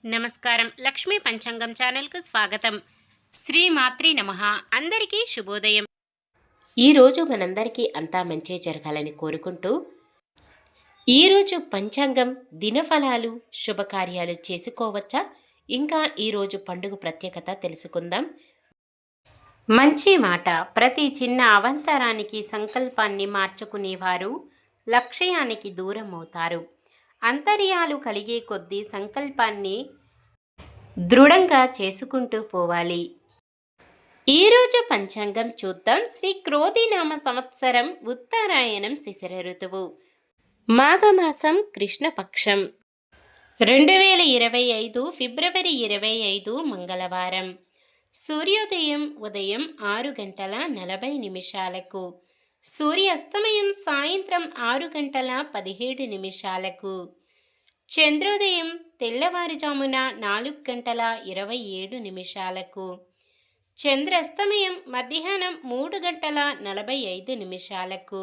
నమస్కారం. లక్ష్మీ పంచాంగం ఛానల్‌కు స్వాగతం. శ్రీ మాత్రే నమః. అందరికీ శుభోదయం. ఈరోజు మనందరికీ అంతా మంచే జరగాలని కోరుకుంటూ, ఈరోజు పంచాంగం దినఫలాలు శుభకార్యాలు చేసుకోవచ్చా, ఇంకా ఈరోజు పండుగ ప్రత్యేకత తెలుసుకుందాం. మంచి మాట. ప్రతి చిన్న అవంతరానికి సంకల్పాన్ని మార్చుకునేవారు లక్ష్యానికి దూరం అవుతారు. అంతర్యాలు కలిగే కొద్దీ సంకల్పాన్ని దృఢంగా చేసుకుంటూ పోవాలి. ఈరోజు పంచాంగం చూద్దాం. శ్రీ క్రోధినామ సంవత్సరం, ఉత్తరాయణం, శిశిర ఋతువు, మాఘమాసం, కృష్ణపక్షం, 2025 ఫిబ్రవరి 25 మంగళవారం. సూర్యోదయం ఉదయం 6:40 సూర్యాస్తమయం సాయంత్రం 6:17. చంద్రోదయం తెల్లవారుజామున 4:27. చంద్రాస్తమయం మధ్యాహ్నం 3:45.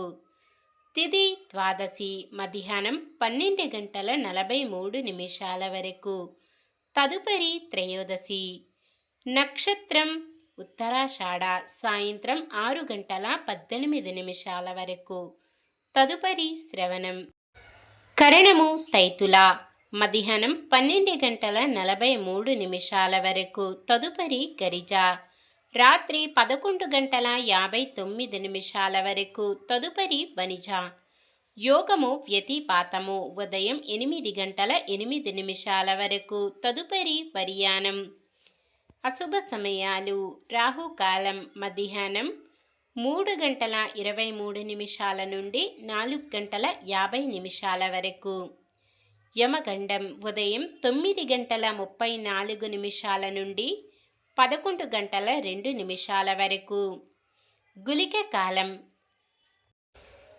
తిథి ద్వాదశి మధ్యాహ్నం 12:43 వరకు. తదుపరి త్రయోదశి. నక్షత్రం ఉత్తరాషాఢ సాయంత్రం 6:18 వరకు. తదుపరి శ్రవణం. కరణము తైతుల మధ్యాహ్నం 12:43 వరకు. తదుపరి గరిజ రాత్రి 11:59 వరకు. తదుపరి వనిజ. యోగము వ్యతిపాతము ఉదయం 8:08 వరకు. తదుపరి వర్యానం. అశుభ సమయాలు రాహుకాలం మధ్యాహ్నం 3:23 నుండి 4:50 వరకు. యమగండం ఉదయం 9:34 నుండి 11:02 వరకు. గుళిక కాలం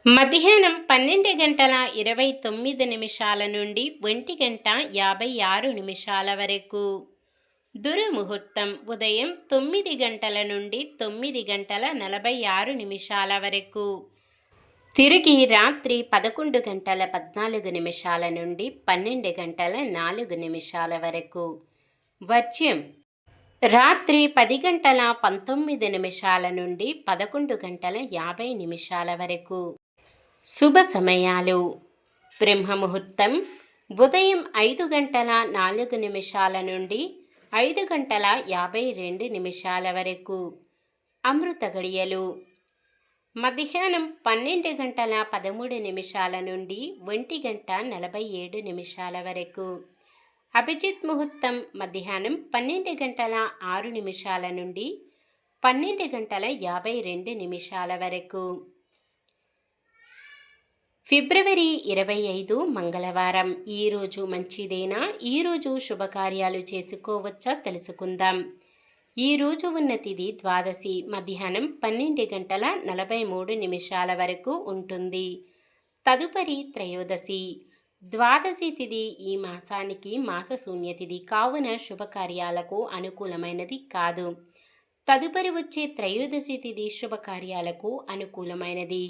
మధ్యాహ్నం 12:29 నుండి 1:56 వరకు. దుర్ముహూర్తం ఉదయం 9 గంటల నుండి 9:46 వరకు. తిరిగి రాత్రి 11:14 నుండి 12:04 వరకు. వర్జ్యం రాత్రి 10:19 నుండి 11:50 వరకు. శుభ సమయాలు బ్రహ్మముహూర్తం ఉదయం 5:04 నుండి 5:52 వరకు. అమృత గడియలు మధ్యాహ్నం 12:13 నుండి 1:47 వరకు. అభిజిత్ ముహూర్తం మధ్యాహ్నం 12:06 నుండి 12:52 వరకు. ఫిబ్రవరి 25 మంగళవారం. ఈరోజు మంచిదేనా? ఈరోజు శుభకార్యాలు చేసుకోవచ్చా తెలుసుకుందాం. ఈరోజు ఉన్న తిథి ద్వాదశి మధ్యాహ్నం 12:43 వరకు ఉంటుంది. తదుపరి త్రయోదశి. ద్వాదశి తిథి ఈ మాసానికి మాస శూన్యతిథి కావున శుభకార్యాలకు అనుకూలమైనది కాదు. తదుపరి వచ్చే త్రయోదశి తిథి శుభకార్యాలకు అనుకూలమైనది.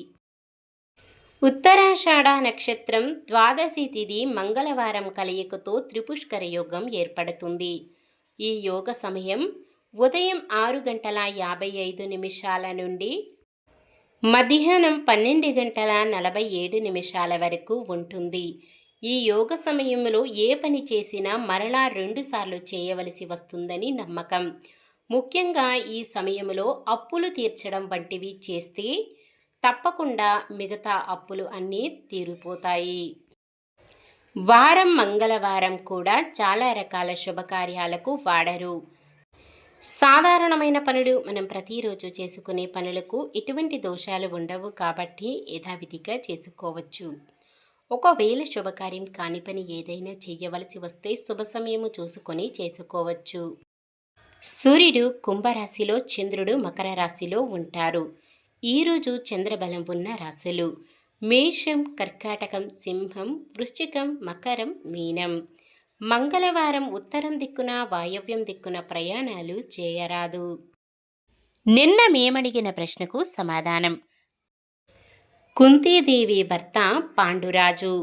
ఉత్తరాషాఢ నక్షత్రం ద్వాదశి తిథి మంగళవారం కలయికతో త్రిపుష్కర యోగం ఏర్పడుతుంది. ఈ యోగ సమయం ఉదయం 6:55 నుండి మధ్యాహ్నం 12:47 వరకు ఉంటుంది. ఈ యోగ సమయంలో ఏ పని చేసినా మరలా 2 సార్లు చేయవలసి వస్తుందని నమ్మకం. ముఖ్యంగా ఈ సమయంలో అప్పులు తీర్చడం వంటివి చేస్తే తప్పకుండా మిగతా అప్పులు అన్నీ తీరిపోతాయి. వారం మంగళవారం కూడా చాలా రకాల శుభకార్యాలకు వాడరు. సాధారణమైన పనులు మనం ప్రతిరోజు చేసుకునే పనులకు ఎటువంటి దోషాలు ఉండవు కాబట్టి యథావిధిగా చేసుకోవచ్చు. ఒకవేళ శుభకార్యం కాని పని ఏదైనా చేయవలసి వస్తే శుభ సమయము చూసుకొని చేసుకోవచ్చు. సూర్యుడు కుంభరాశిలో, చంద్రుడు మకర రాశిలో ఉంటారు. ఈరోజు చంద్రబలం ఉన్న రాశులు మేషం, కర్కాటకం, సింహం, వృశ్చికం, మకరం, మీనం. మంగళవారం ఉత్తరం దిక్కున, వాయవ్యం దిక్కున ప్రయాణాలు చేయరాదు. నిన్న మేమడిగిన ప్రశ్నకు సమాధానం. కుంతీదేవి భర్త పాండురాజు,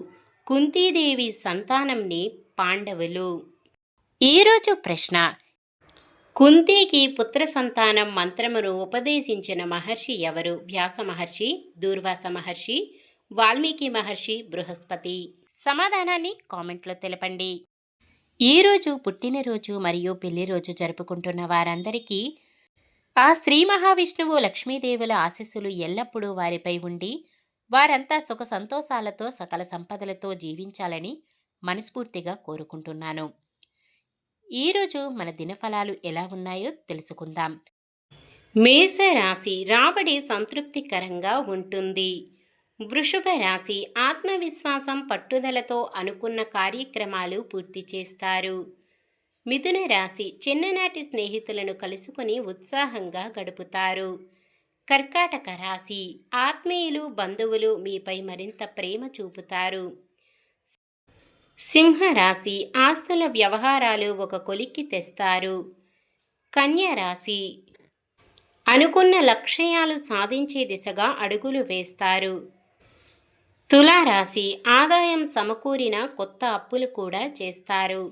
కుంతీదేవి సంతానంని పాండవులు. ఈరోజు ప్రశ్న: కుంతీకి పుత్ర సంతానం మంత్రమును ఉపదేశించిన మహర్షి ఎవరు? వ్యాస మహర్షి, దూర్వాస మహర్షి, వాల్మీకి మహర్షి, బృహస్పతి? సమాధానాన్ని కామెంట్లో తెలపండి. ఈరోజు పుట్టినరోజు మరియు పెళ్లి రోజు జరుపుకుంటున్న వారందరికీ ఆ శ్రీ మహావిష్ణువు లక్ష్మీదేవుల ఆశీస్సులు ఎల్లప్పుడూ వారిపై ఉండి వారంతా సుఖ సంతోషాలతో సకల సంపదలతో జీవించాలని మనస్ఫూర్తిగా కోరుకుంటున్నాను. ఈరోజు మన దినఫలాలు ఎలా ఉన్నాయో తెలుసుకుందాం. మేషరాశి రాబడి సంతృప్తికరంగా ఉంటుంది. వృషభ రాశి ఆత్మవిశ్వాసం పట్టుదలతో అనుకున్న కార్యక్రమాలు పూర్తి చేస్తారు. మిథున రాశి చిన్ననాటి స్నేహితులను కలుసుకొని ఉత్సాహంగా గడుపుతారు. కర్కాటక రాశి ఆత్మీయులు బంధువులు మీపై మరింత ప్రేమ చూపుతారు. సింహరాశి ఆస్తుల వ్యవహారాలు ఒక కొలిక్కి తెస్తారు. కన్యా రాశి అనుకున్న లక్ష్యాలు సాధించే దిశగా అడుగులు వేస్తారు. తులారాశి ఆదాయం సమకూరిన కొత్త అప్పులు కూడా చేస్తారు.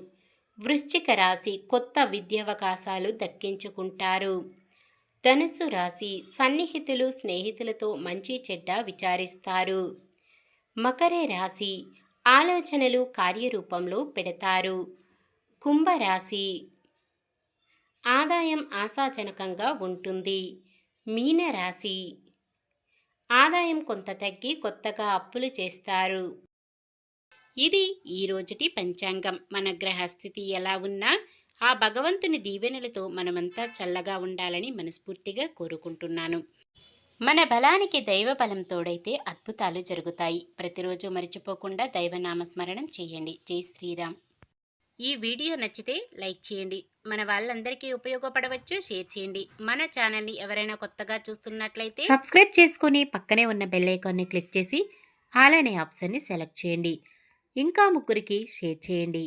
వృశ్చిక రాశి కొత్త విద్యావకాశాలు దక్కించుకుంటారు. ధనుస్సు రాశి సన్నిహితులు స్నేహితులతో మంచి చెడ్డ విచారిస్తారు. మకర రాశి ఆలోచనలు కార్యరూపంలో పెడతారు. కుంభరాశి ఆదాయం ఆశాజనకంగా ఉంటుంది. మీనరాశి ఆదాయం కొంత తగ్గి కొత్తగా అప్పులు చేస్తారు. ఇది ఈ రోజుటి పంచాంగం. మన గ్రహస్థితి ఎలా ఉన్నా ఆ భగవంతుని దీవెనలతో మనమంతా చల్లగా ఉండాలని మనస్ఫూర్తిగా కోరుకుంటున్నాను. మన బలానికి దైవ బలం తోడైతే అద్భుతాలు జరుగుతాయి. ప్రతిరోజు మర్చిపోకుండా దైవనామస్మరణం చేయండి. జై శ్రీరామ్. ఈ వీడియో నచ్చితే లైక్ చేయండి. మన వాళ్ళందరికీ ఉపయోగపడవచ్చు. షేర్ చేయండి. మన ఛానల్ని ఎవరైనా కొత్తగా చూస్తున్నట్లయితే సబ్స్క్రైబ్ చేసుకుని పక్కనే ఉన్న బెల్ ఐకాన్ని క్లిక్ చేసి ఆల్ అనే ఆప్షన్ని సెలెక్ట్ చేయండి. ఇంకా ముగ్గురికి షేర్ చేయండి.